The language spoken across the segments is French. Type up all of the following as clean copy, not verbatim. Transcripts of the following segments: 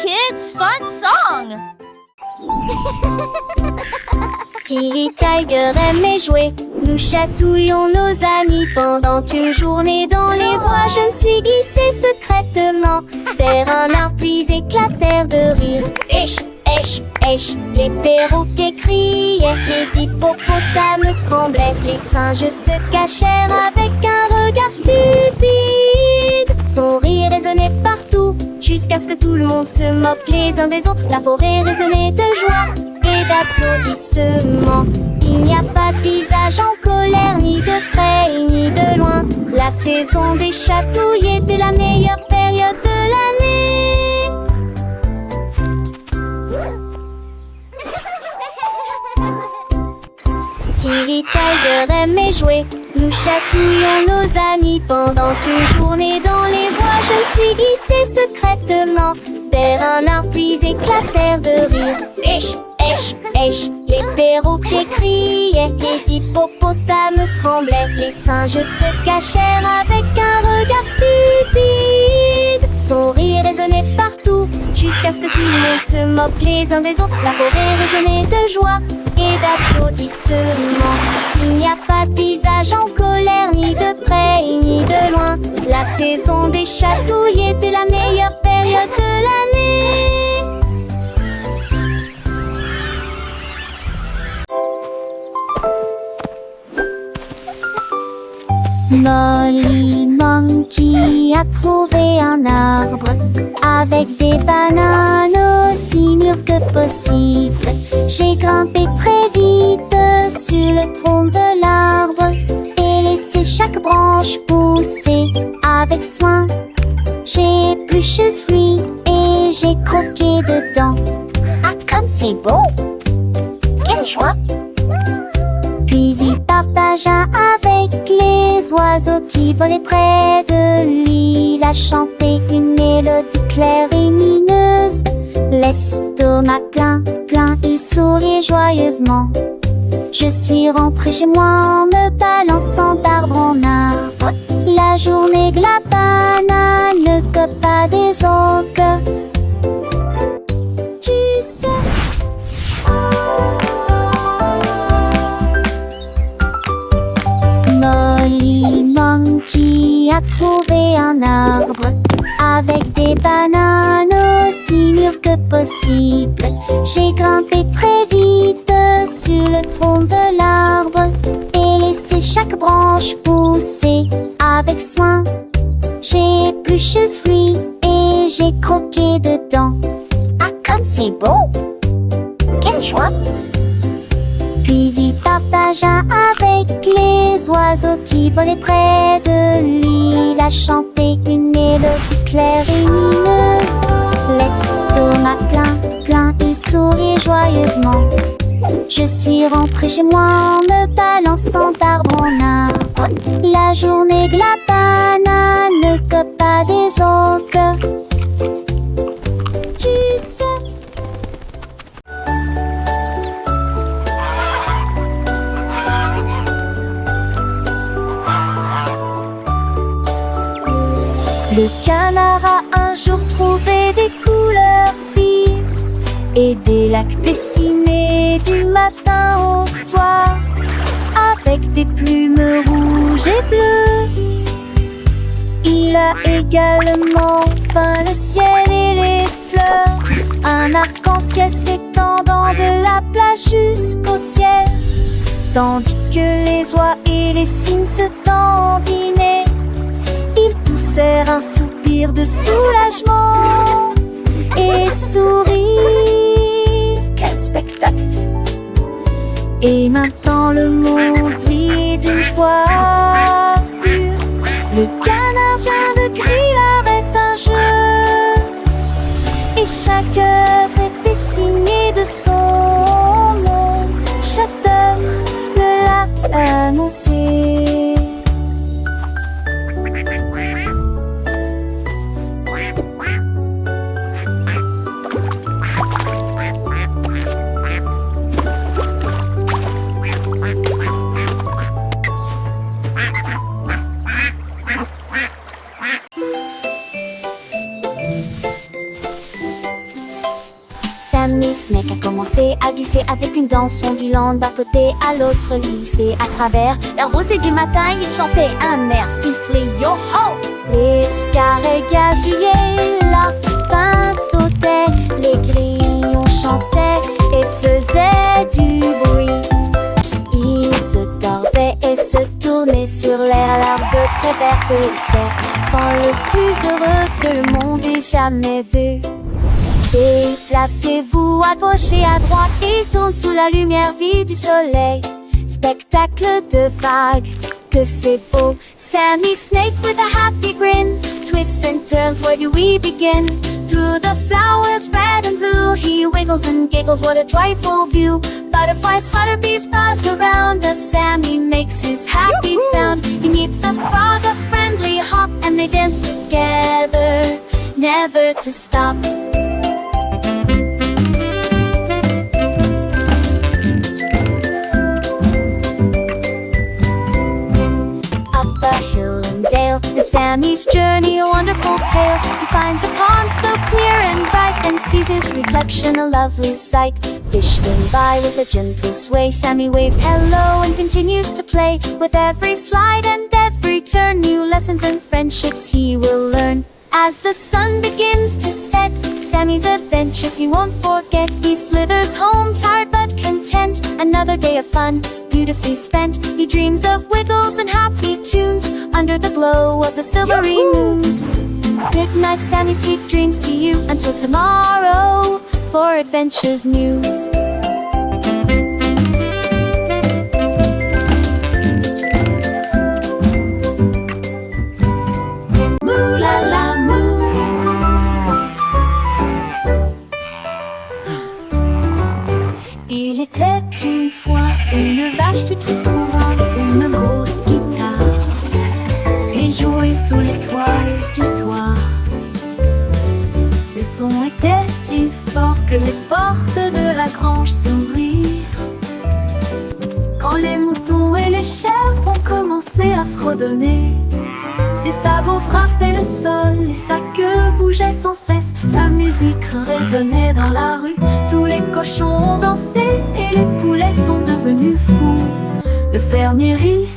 kids, fun song! Tilly Tiger aimait jouer. Nous chatouillons nos amis pendant une journée dans les bois. Je me suis glissée secrètement vers un arbre puis éclatèrent de rire. Esh, esh, esh, les perroquets criaient, les hippopotames tremblaient, les singes se cachèrent avec un regard stupide. Son rire résonnait partout jusqu'à ce que tout le monde se moque les uns des autres. La forêt résonnait de joie et d'applaudissements. Il n'y a pas de visage en colère, ni de près ni de loin. La saison des chatouilles était la meilleure période de l'année. Tilly Tiger aimait jouer. Nous chatouillons nos amis pendant une journée dans les bois. Je me suis glissée secrètement vers un arbre puis éclatèrent de rire. Esh, esh, esh, les perroquets criaient, les hippopotames tremblaient, les singes se cachèrent avec un regard stupide. Son rire résonnait partout jusqu'à ce que tout le monde se moque les uns des autres. La forêt résonnait de joie et d'applaudissements. Il n'y a pas de visage en colère, ni de près ni de loin. La saison des chatouilles était la meilleure période de l'année. Molly Monkey a trouvé un arbre avec des bananes aussi mûres que possible. J'ai grimpé très vite sur le tronc de l'arbre et laissé chaque branche pousser avec soin. J'ai épluché le fruit et j'ai croqué dedans. Ah, comme c'est beau! Quelle joie! Puis il partagea avec les oiseaux qui volaient près de lui. Il a chanté une mélodie claire et lumineuse. L'estomac plein, plein, il souriait joyeusement. Je suis rentrée chez moi en me balançant d'arbre en arbre. La journée de la banane ne cope pas des autres. Tu sais. Molly Monkey a trouvé un arbre avec des bananes aussi mûres que possible. J'ai grimpé très vite sur le tronc de l'arbre et laissé chaque branche pousser avec soin. J'ai épluché le fruit et j'ai croqué dedans. Ah, comme c'est beau! Quelle joie! Puis il partagea avec les oiseaux qui volaient près de lui. Il a chanté une mélodie claire et lumineuse. L'estomac plein, plein, il souriait joyeusement. Je suis rentrée chez moi en me balançant d'arbre en arbre. La journée de la banane ne cope pas des autres. Tu sais. Le canard a un jour trouvé des couleurs vives et des lacs dessinés du matin au soir avec des plumes rouges et bleues. Il a également peint le ciel et les fleurs, un arc-en-ciel s'étendant de la plage jusqu'au ciel, tandis que les oies et les cygnes se dandinaient. Ils poussèrent un soupir de soulagement et sourirent. Quel spectacle! Et maintenant le monde vit d'une joie pure. Le canard vient de crier, l'art est un jeu, et chaque œuvre est dessinée de son nom. Chef d'œuvre me l'a annoncé. Snake a commencé à glisser avec une danse ondulant d'un côté à l'autre lycée. À travers la rosée du matin, il chantait un air sifflé yo-ho. Les scarets gazouillaient, lapins sautaient, les grillons chantaient et faisaient du bruit. Ils se tordaient et se tournaient sur l'air, l'arbre très vert que le serpent le plus heureux que le monde ait jamais vu. Déplacez-vous à gauche et à droite, il tourne sous la lumière vive du soleil. Spectacle de vagues, que c'est beau. Sammy Snake with a happy grin twists and turns, where do we begin? Through the flowers red and blue, he wiggles and giggles, what a joyful view. Butterflies flutter, bees buzz around us, Sammy makes his happy sound. He meets a frog, a friendly hop, and they dance together, never to stop. In Sammy's journey, a wonderful tale. He finds a pond so clear and bright, and sees his reflection, a lovely sight. Fish swim by with a gentle sway. Sammy waves hello and continues to play. With every slide and every turn, new lessons and friendships he will learn. As the sun begins to set, Sammy's adventures he won't forget. He slithers home tired but content. Another day of fun, beautifully spent. He dreams of wiggles and happy tunes under the glow of the silvery moons. Good night, Sammy, sweet dreams to you. Until tomorrow, for adventures new. Moo la la moo. Il était une fois une vache qui trouva une grosse guitare et jouait sous l'étoile du soir. Le son était si fort que les portes de la grange s'ouvrirent. Quand les moutons et les chèvres ont commencé à fredonner, ses sabots frappaient le sol et sa queue bougeait sans cesse. Sa musique résonnait dans la rue, tous les cochons ont dansé et les poulets sont devenus fous. Le fermier rit,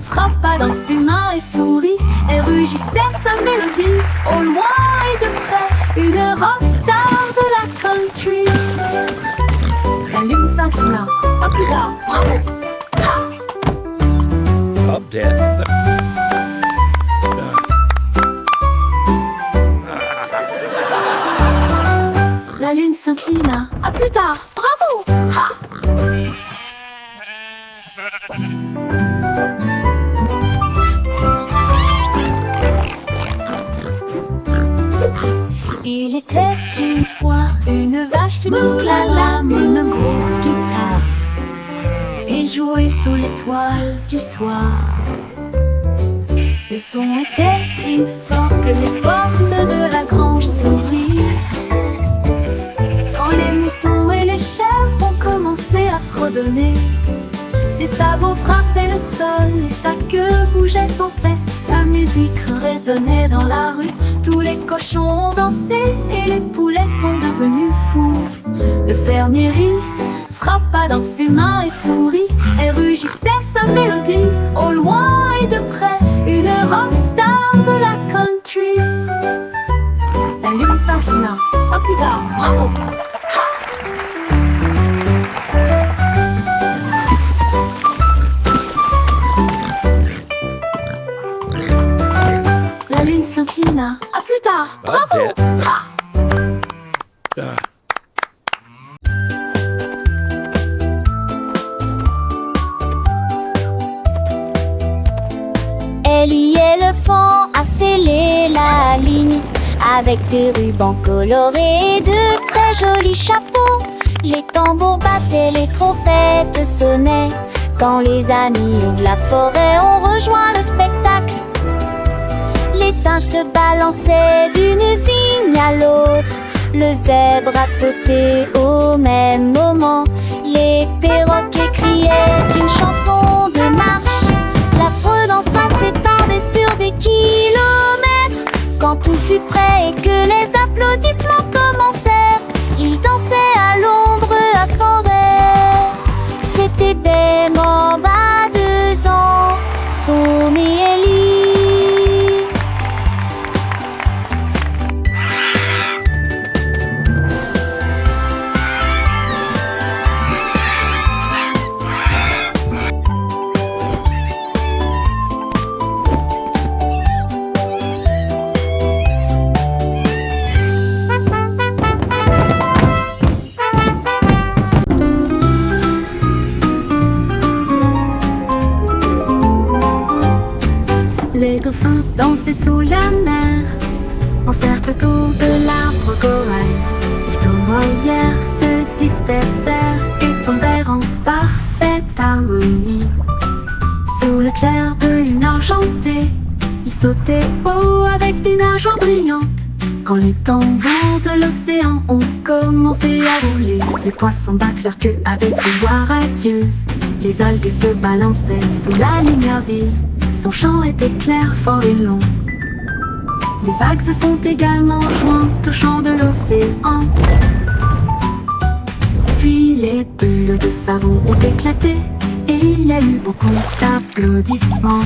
frappa dans ses mains et sourit, et rugissait sa mélodie. Au loin et de près, une rockstar de la country. La lune s'inclina, pas plus tard, bravo! Up, Dad. La lune s'inclina, à plus tard, bravo! Ha! Il était une fois une vache qui moulala, une grosse guitare et jouait sous l'étoile du soir. Le son était si fort que les portes de la grange s'ouvrirent. Quand les moutons et les chèvres ont commencé à fredonner, ses sabots frappaient le sol et sa queue bougeait sans cesse. Sa musique résonnait dans la rue, tous les cochons ont dansé et les poulets sont devenus fous. Le fermier rit, frappa dans ses mains et sourit, et rugissait sa mélodie. Au loin et de près, une rockstar de la country. La lune s'inclina, pas plus tard, bravo! La lune s'inclina, à plus tard, bravo! Ha! Ellie éléphant a scellé la ligne avec des rubans colorés et de très jolis chapeaux. Les tambours battaient, les trompettes sonnaient quand les amis de la forêt ont rejoint le spectacle. Les singes se balançaient d'une vigne à l'autre, le zèbre a sauté au même moment. Les perroquets criaient une chanson de marche, l'affreux dansera s'étendait sur des kilomètres. Quand tout fut prêt et que les applaudissements commencèrent, Il dansait à l'ombre à son rêve. C'était Bemba à 2 ans, son Ellie. Les dauphins dansaient sous la mer, en cercle autour de l'arbre corail. Ils tournoyèrent, se dispersèrent et tombèrent en parfaite harmonie. Sous le clair de lune argentée, ils sautaient haut avec des nageoires brillantes. Quand les tambours de l'océan ont commencé à rouler, les poissons battent leur queue avec une voix radieuse. Les algues se balançaient sous la lumière vive. Son chant était clair, fort et long. Les vagues se sont également jointes au chant de l'océan. Puis les bulles de savon ont éclaté et il y a eu beaucoup d'applaudissements.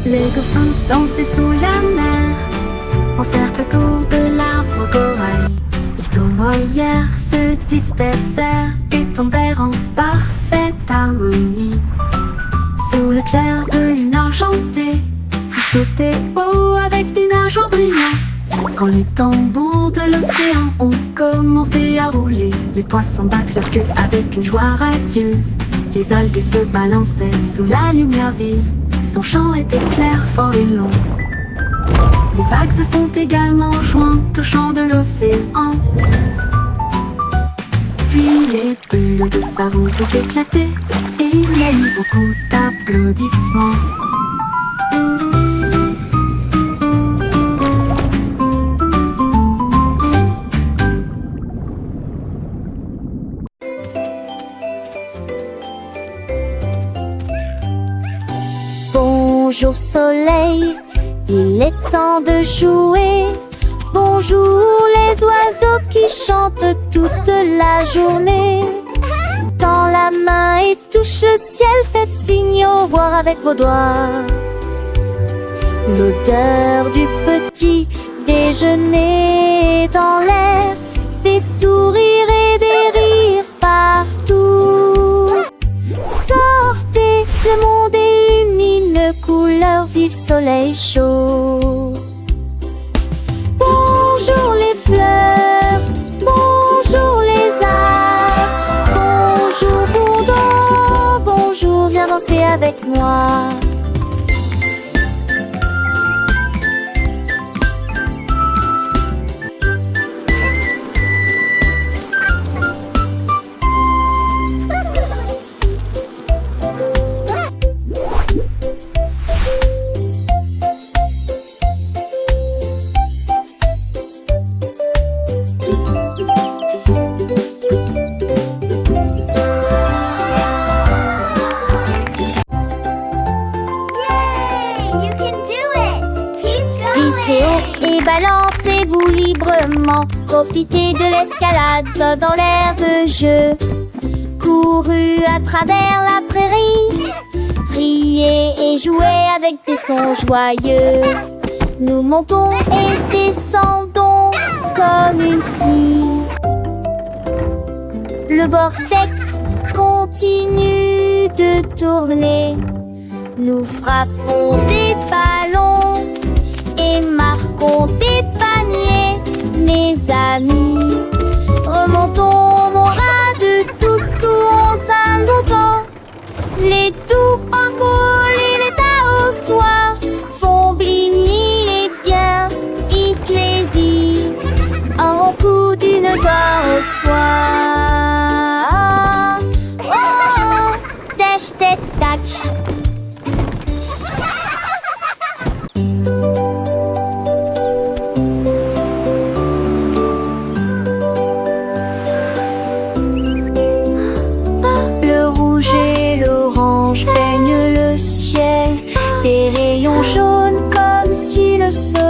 Les dauphins dansaient sous la mer, en cercle autour de l'arbre corail. Ils tournoyèrent, se dispersèrent et tombèrent en parfaite harmonie. Sous le clair de lune argentée, ils sautaient haut avec des nageoires brillantes. Quand les tambours de l'océan ont commencé à rouler, les poissons battent leur queue avec une joie radieuse. Les algues se balançaient sous la lumière vive. Son chant était clair, fort et long. Les vagues se sont également jointes au chant de l'océan. Puis les bulles de savon ont éclaté et il y a eu beaucoup d'applaudissements. Bonjour soleil, il est temps de jouer. Bonjour les oiseaux qui chantent toute la journée. Tends la main et touche le ciel, faites signe au revoir avec vos doigts. L'odeur du petit déjeuner dans l'air, des sourires et des rires partout. Sortez, le monde illumine, couleur vive, soleil chaud. Bonjour les fleurs, bonjour les arbres, bonjour Bourdon, bonjour, viens danser avec moi. Et balancez-vous librement, profitez de l'escalade dans l'air de jeu. Courez à travers la prairie, riez et jouez avec des sons joyeux. Nous montons et descendons comme une scie. Le vortex continue de tourner. Nous frappons des ballons et marquons des paniers, mes amis. Remontons mon de tous sous un longtemps. Les doux francols et les au soir font bligner les biens ecclésies en coup d'une gloire au soir. Oh, oh, tèche, tête, tac.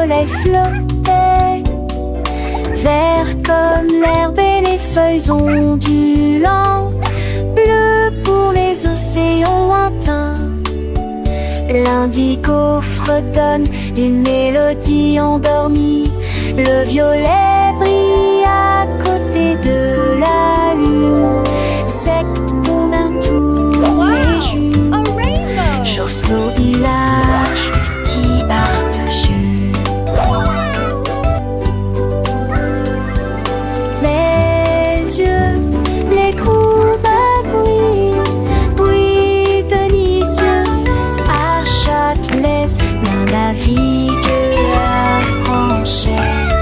soleil flottait, vert comme l'herbe et les feuilles ondulantes, bleu pour les océans lointains. L'indigo fredonne une mélodie endormie, le violet brille à côté de la lune, secte qu'on a tous les jumes. A rainbow! Chausseau, village, vestibard de jus. Les yeux, les courbes brillent délicieux. À Châtelet, l'un navigue à Franchères.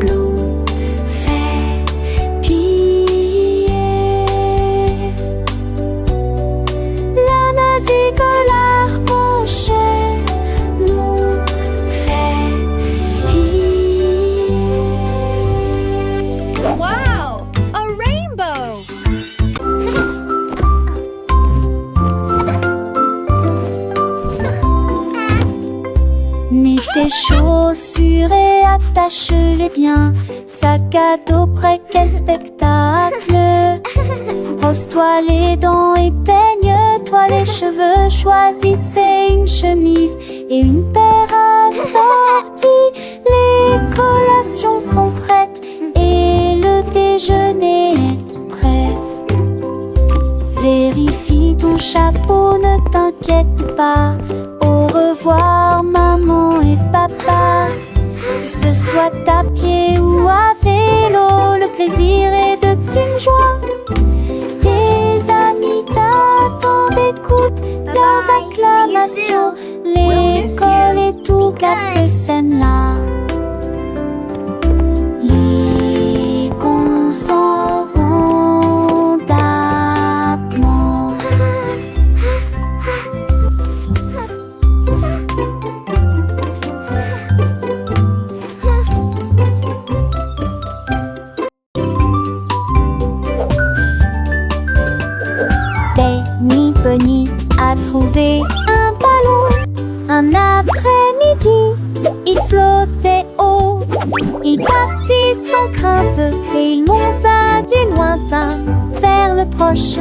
L'eau fait plier. La navigue l'arpenchère nous fait plier. Wow! A rainbow! Mets tes chaussures et attache-les bien. Sac à dos prêt, quel spectacle! Brosse-toi les dents et peigne-toi les cheveux. Choisissez une chemise et une paire assorties. Les collations sont prêtes et le déjeuner est prêt. Vérifie ton chapeau, ne t'inquiète pas. Au revoir maman et papa. Que ce soit à pied ou à vélo, le plaisir est de une joie. Tes amis t'attendent, écoute leurs acclamations. L'école et tout Cap-le-Seine là. Les cons s'en vont d'abord. Benny Bunny a trouvé un ballon. Un après-midi, il flottait haut. Il partit sans crainte et il monta du lointain vers le proche.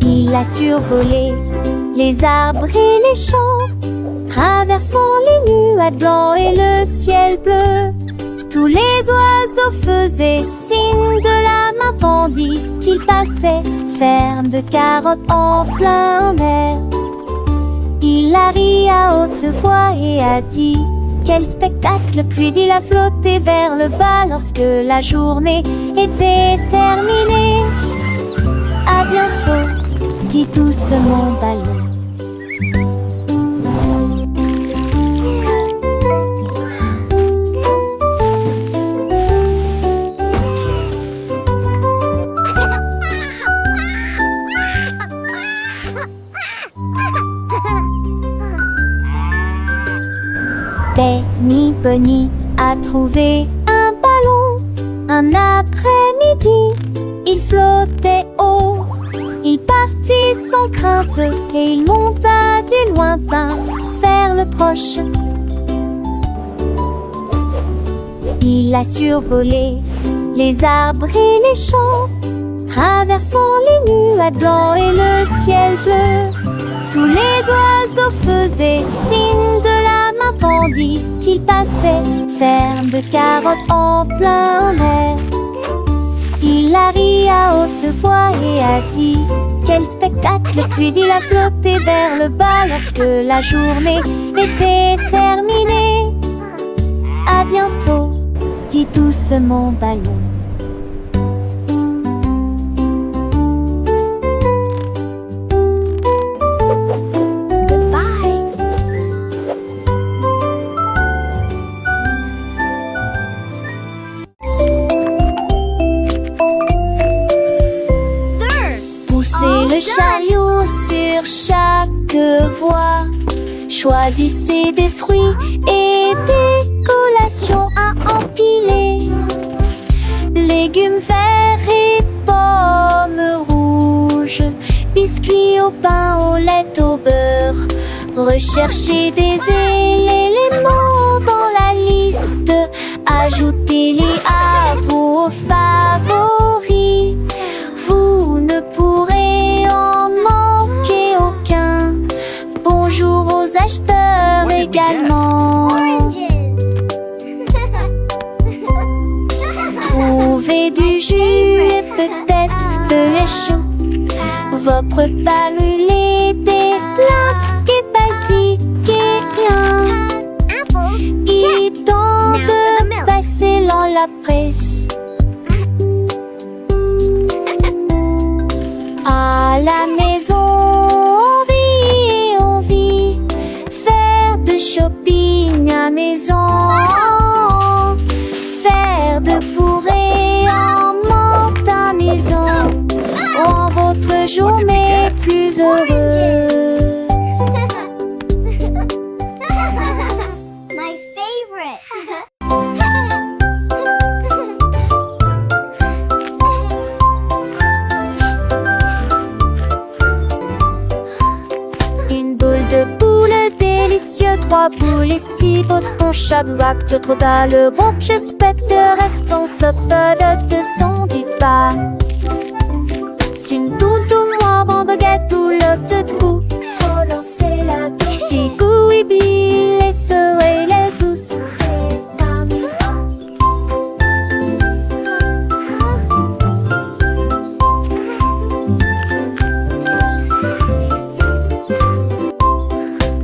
Il a survolé les arbres et les champs, traversant les nuages blancs et le ciel bleu. Tous les oiseaux faisaient signe de la main tandis qu'il passait, ferme de carottes en plein air. Il a ri à haute voix et a dit quel spectacle, puis il a flotté vers le bas lorsque la journée était terminée. À bientôt, dit doucement ballon. Benny Bunny a trouvé un ballon. Un après-midi, il flottait haut. Il partit sans crainte et il monta du lointain vers le proche. Il a survolé les arbres et les champs, traversant les nuages blancs et le ciel bleu. Tous les oiseaux faisaient signe de la main tandis qu'il passait, ferme de carottes en plein air. Il a ri à haute voix et a dit quel spectacle, puis il a flotté vers le bas lorsque la journée était terminée. À bientôt, dit doucement ballon. Le chariot sur chaque voie. Choisissez des fruits et des collations à empiler. Légumes verts et pommes rouges, biscuits au pain, au lait, au beurre, Recherchez des éléments dans la liste. Ajoutez-les à vos favoris. Vous ne pourrez en manquer aucun. Bonjour aux acheteurs également. Trouvez du jus et peut-être de chaud. Votre palme des plats et basique et bien. Il tente de passer dans la presse. À la maison, on vit faire de shopping à maison. Faire de pourrer en manque à maison. Rend votre journée plus heureuse. My favorite. Une boule de poule délicieux, 3 boules et 6 botons, chaque bac de trop le bon. J'espère que restons saupodes de son du pas. Une toutou, moi, bon baguette, tout le secoue. Pour lancer la petit goût, et les ceux et les douces. C'est pas mi fa.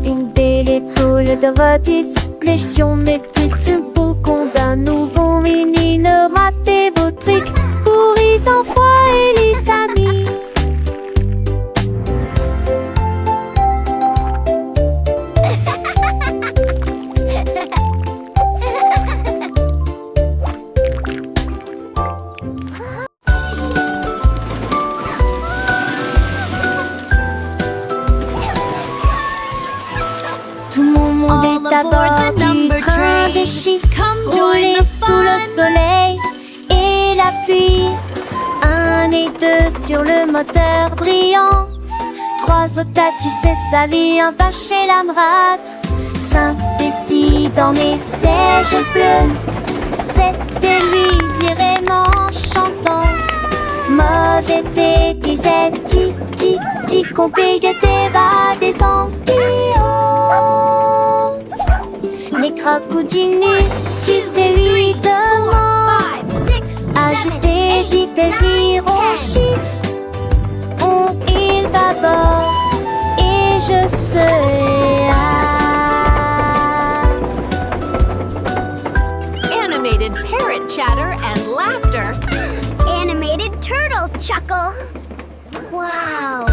Une belle épaule de rôtis, pléchion, mais plus une peau qu'on d'un nouveau mini. Ne ratez vos trucs pour les enfants et les amis. Tout mon monde est à bord du train des chiffres, roulé sous le soleil et la pluie. 1 et 2 sur le moteur brillant. 3 autres, tu sais, sa vie, un pas chez la rate. 5 et 6 dans mes sièges bleus. 7 et lui vraiment chantant. Mauvais thé, disait ti, qu'on paye tes bas des ampillons. Les crocodilles, tu te lui demandes. Ajoutez 10 désirs au chiffre. On il d'abord et je serai Animated parrot chatter and laughter. Animated turtle chuckle. Wow.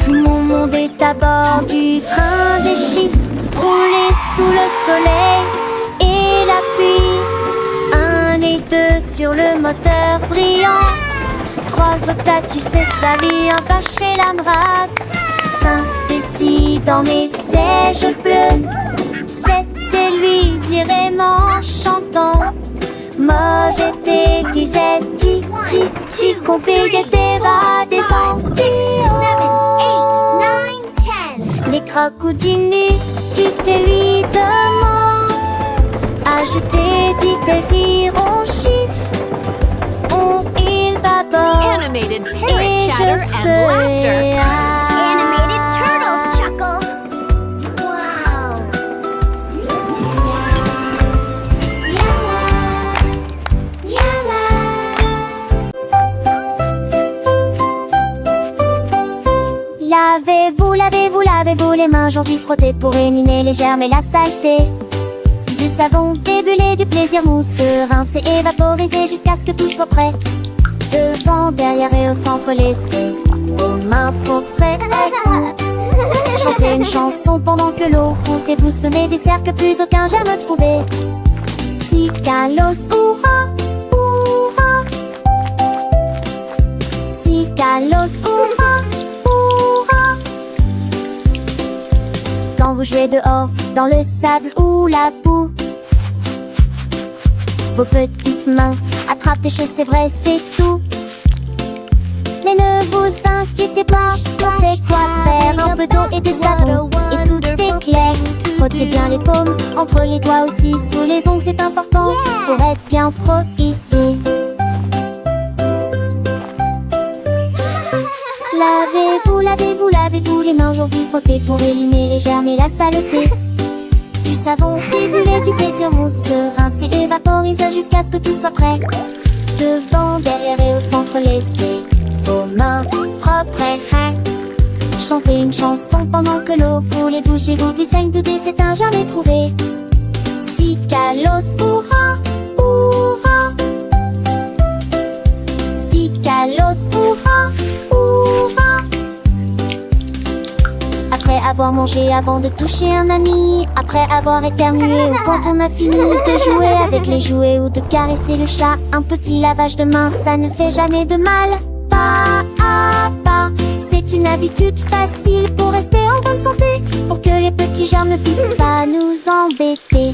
Tout mon monde est à bord du train des chiffres, roulé sous le soleil et la pluie. 1 et 2 sur le moteur brillant. 3 autres, tu sais, sa vie, un pas chez la rate. 5 et 6 dans mes sièges bleus. 7 et lui vraiment chantant. Mauvais thé, disait ti, qu'on paye tes bas des ampillons. 7, 8, 9, 10. Les crocodiles, tu te lui demandes. Ajoutez 10 désirs au chiffre. On il d'abord Animated et parrot je chatter and laughter. serai Animated turtle chuckle. Wow. Lavez-vous les mains, aujourd'hui frottez pour éliminer les germes et la saleté. Du savon débulé, du plaisir mousseux, rincé, évaporisé jusqu'à ce que tout soit prêt. Devant, derrière et au centre, laissez vos mains propres. Chantez une chanson pendant que l'eau coule et vous semez des cercles, plus aucun germe trouvé. Si Kalos, hurrah, hurrah. Si Kalos, hurrah, hurrah. Quand vous jouez dehors, dans le sable ou la boue, vos petites mains attrapent des choses, c'est vrai, c'est tout. inquiétez pas, on sait quoi faire. Un peu d'eau et de savon, et tout est clair. Frottez bien les paumes, entre les doigts aussi. Sous les ongles c'est important, pour être bien pro ici. Lavez-vous, lavez-vous, lavez-vous les mains aujourd'hui. Frottez pour éliminer les germes et la saleté. Du savon, débuler du plaisir mousse. Rincer et vaporiser jusqu'à ce que tout soit prêt. Devant, derrière et au centre, laissez vos mains propres et chantez une chanson pendant que l'eau coule et bougez-vous du saigne de c'est un jamais trouvé. Si Kalos, hurrah, hurrah. Si Kalos, hurrah, hurrah. Après avoir mangé, avant de toucher un ami, après avoir éternué ou quand on a fini de jouer avec les jouets ou de caresser le chat, un petit lavage de main, ça ne fait jamais de mal. Pas à pas, c'est une habitude facile pour rester en bonne santé, pour que les petits germes ne puissent pas nous embêter.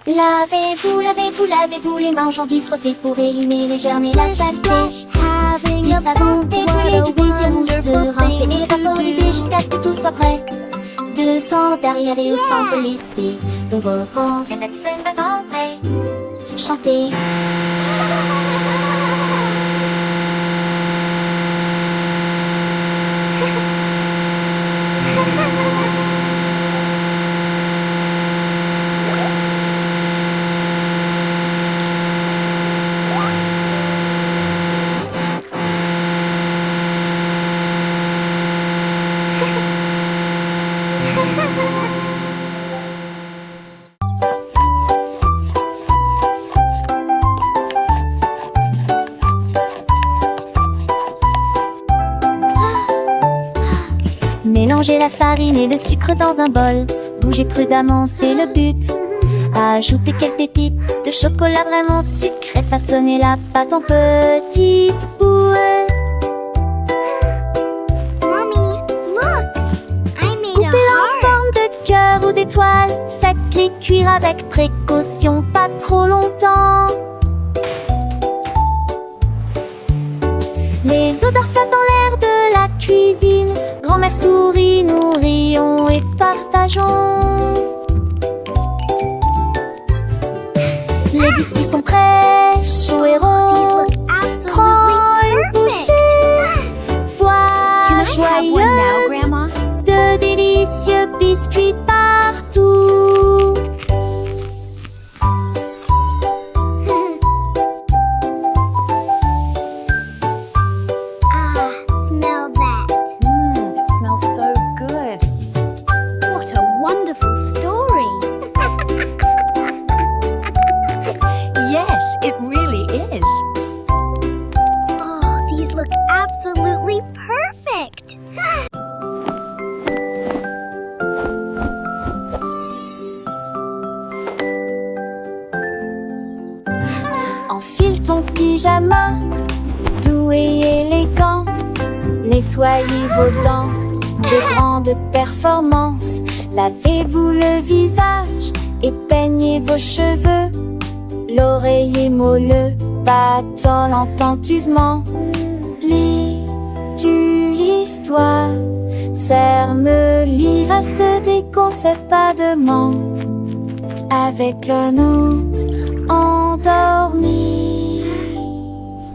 Lavez-vous, lavez-vous, lavez-vous les mains aujourd'hui. Frottez pour éliminer les germes et la saleté. Du savon, débrûlé, du plaisir mousseux. Rincer et vaporiser jusqu'à ce que tout soit prêt. Devant, derrière et au centre, laissez vos réponses chanter. Mélangez la farine et le sucre dans un bol. Bougez prudemment, c'est le but. Ajoutez quelques pépites de chocolat vraiment sucré. Façonnez la pâte en petites boules. Mommy, look! I made Coupez-la en a heart. forme de cœur ou d'étoile. Faites-les cuire avec précaution, pas trop longtemps. Les odeurs flottent dans l'air de la cuisine. Grand-mère sourit, nous rions et partageons. Les biscuits sont prêts, chauds et These ronds. look absolutely Prends une perfect. bouchée. Voilà joyeuse Grandma? de délicieux biscuits partout. Smell that. It smells so good. What a wonderful story. Yes, it really is. Oh, these look absolutely perfect. Enfile ton pyjama, doux et élégant. Nettoyez vos dents de grandes performances. Lavez-vous le visage et peignez vos cheveux. L'oreiller moelleux battant lentement. Lis-tu l'histoire? Serre-me lit, reste des conseils pas de manque. Avec le note endormi.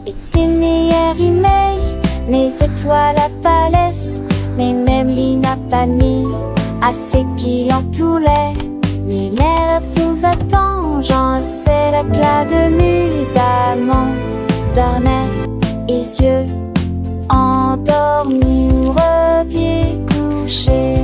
Et tes meilleurs emails, mes étoiles à palès, mes mêmes lignes à pas mis, assez qui entouraient. Mais l'air vous attend, j'en sais l'éclat de nuitamment. Dormez, et yeux endormis ou reviez coucher.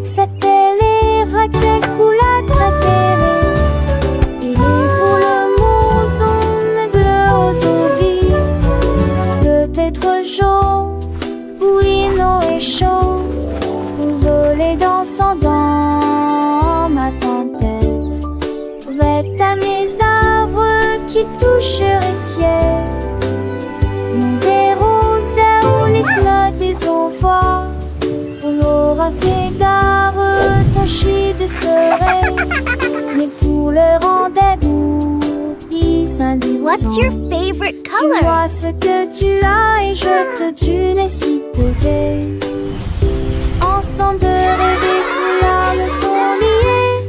c'était les racks couleurs préférées. Et les boules mousson bleu aujourd'hui. Peut-être jaune, oui, non et chaud. Vous les dansant dans ma tête. Vête à mes arbres qui toucheraient ciel. Mon des roses ou les slots des envois. On aura fait d'arbres tachés de soleil. Les couleurs en dégoût, What's your favorite tu color? vois ce que tu as et je te tue les si posés. Ensemble de rêver, couleurs me sont liées.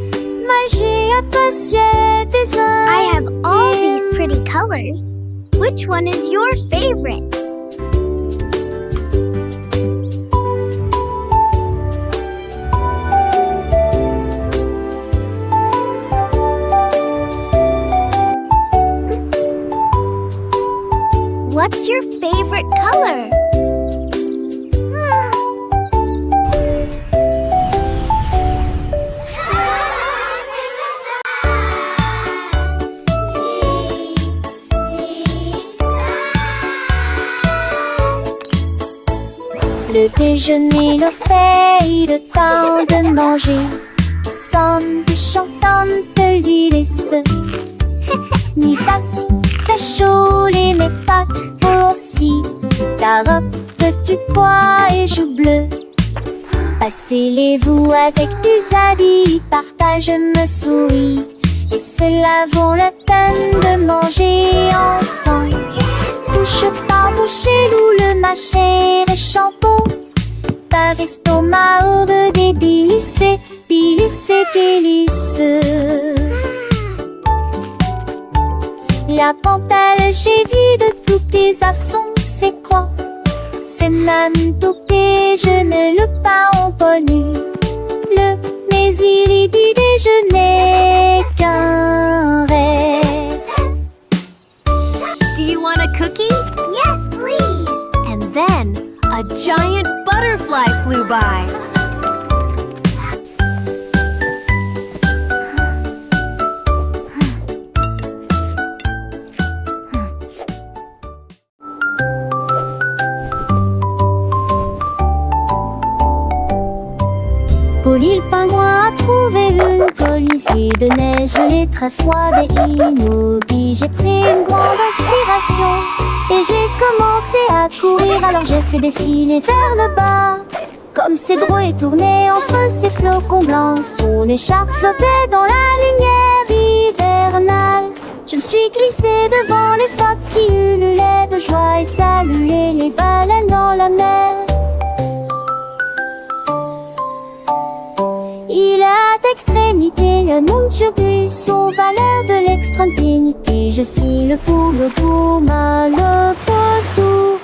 Magie appréciée des uns. I have all these pretty colors. Which one is your favorite? What's your favorite color? Le déjeuner, le paye, le temps de manger. Nous sommes des chantantes de l'Iris. Ni sas, ta choule et mes pattes aussi. Ta robe de bois et joues bleues. Passez-les-vous avec du zadie, partage me sourit. Et cela vaut la peine de manger ensemble. Bouche par bouche, loup le mâcher et shampoo. Ta l'estomac au des délices, délices, délices. La pampelle, j'ai vu de tous tes assons, c'est quoi? C'est même tout je ne le pas en connu. Mais il dit déjeuner qu'un rêve. Do you want a cookie? Yes, please. And then a giant butterfly flew by. Polly le pingouin a trouvé une colifée de neige gelée très froide et immobile. J'ai pris une grande inspiration et j'ai commencé à courir. Alors j'ai fait défiler vers le bas. Comme ces drôles et tourné entre ces flocons blancs, son écharpe flottait dans la lumière hivernale. Je me suis glissée devant les phoques qui ululaient de joie et saluaient les baleines dans la mer. Il a d'extrémité un nom de turbus aux valeurs de l'extrême pénité. Je suis le poule pour le potou.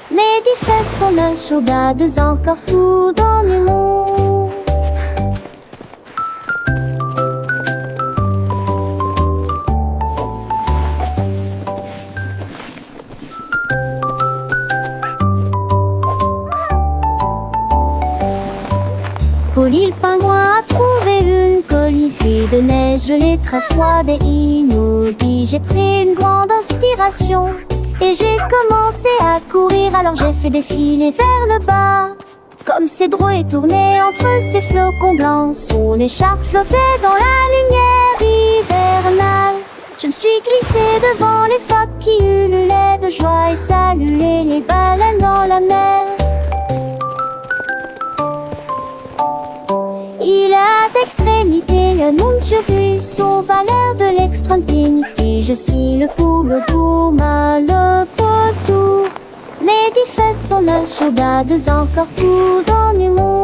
Mes 10 fesses sont un chaudades encore tout dans le monde. Polly le pingouin a trouvé une colifée de neige gelée très froide et immobile. J'ai pris une grande inspiration et j'ai commencé à courir. Alors j'ai fait défiler vers le bas. Comme ces drôles et tourné entre ces flocons blancs, son écharpe flottait dans la lumière hivernale. Je me suis glissée devant les phoques qui ululaient de joie et saluaient les baleines dans la mer. Il a d'extrémité un nom de turbus aux valeurs de l'extrême pénité. Je suis le poule pour le potou. Mes 10 fesses sont un chaudades encore tout dans le monde.